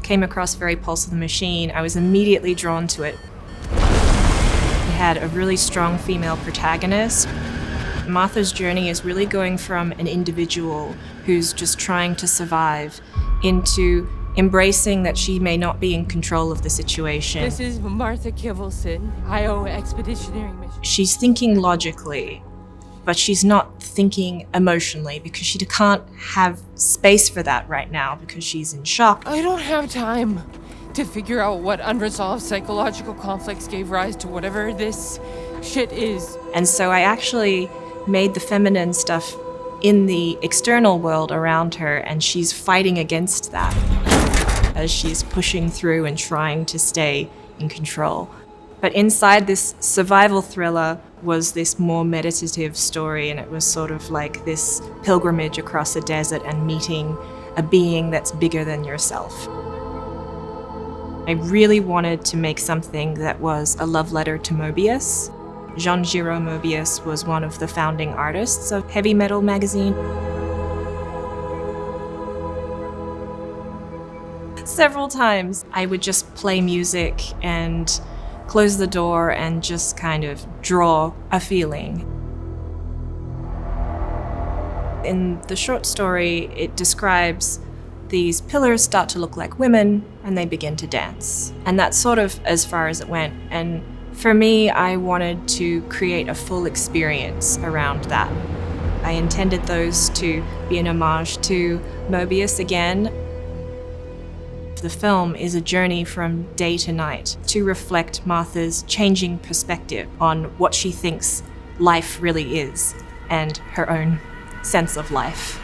came across very Pulse of the Machine, I was immediately drawn to it. It had a really strong female protagonist. Martha's journey is really going from an individual who's just trying to survive into embracing that she may not be in control of the situation. This is Martha Kivelson, IO Expeditionary Mission. She's thinking logically, but she's not thinking emotionally because she can't have space for that right now because she's in shock. I don't have time to figure out what unresolved psychological conflicts gave rise to whatever this shit is. And so I actually made the feminine stuff in the external world around her, and she's fighting against that as she's pushing through and trying to stay in control. But inside this survival thriller was this more meditative story, and it was sort of like this pilgrimage across a desert and meeting a being that's bigger than yourself. I really wanted to make something that was a love letter to Moebius. Jean-Giraud Moebius was one of the founding artists of Heavy Metal magazine. Several times I would just play music and close the door and just kind of draw a feeling. In the short story, it describes these pillars start to look like women and they begin to dance. And that's sort of as far as it went. And for me, I wanted to create a full experience around that. I intended those to be an homage to Moebius again. The film is a journey from day to night to reflect Martha's changing perspective on what she thinks life really is and her own sense of life.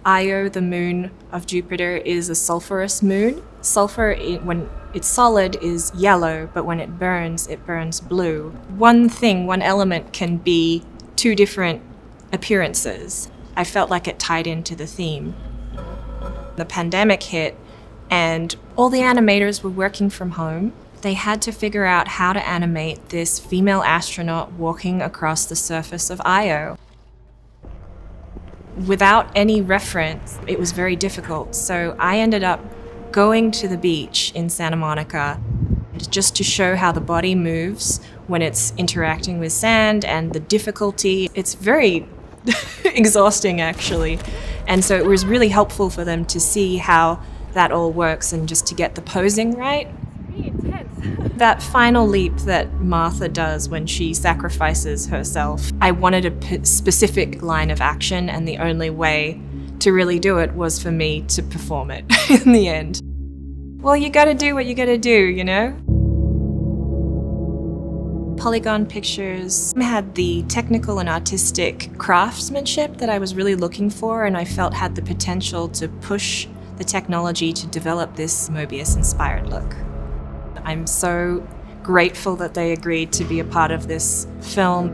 Io, the moon of Jupiter, is a sulfurous moon. Sulfur, when it's solid, is yellow, but when it burns blue. One element can be two different appearances. I felt like it tied into the theme. The pandemic hit, and all the animators were working from home. They had to figure out how to animate this female astronaut walking across the surface of Io. Without any reference, it was very difficult. So I ended up going to the beach in Santa Monica just to show how the body moves when it's interacting with sand and the difficulty. It's very exhausting, actually. And so it was really helpful for them to see how that all works and just to get the posing right. Pretty intense. That final leap that Martha does when she sacrifices herself, I wanted a specific line of action, and the only way to really do it was for me to perform it in the end. Well, you gotta do what you gotta do, you know? Polygon Pictures had the technical and artistic craftsmanship that I was really looking for, and I felt had the potential to push the technology to develop this Moebius-inspired look. I'm so grateful that they agreed to be a part of this film.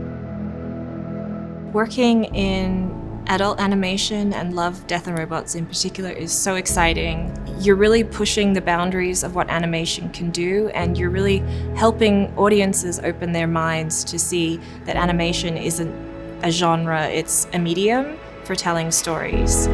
Working in adult animation and Love, Death and Robots in particular is so exciting. You're really pushing the boundaries of what animation can do, and you're really helping audiences open their minds to see that animation isn't a genre, it's a medium for telling stories.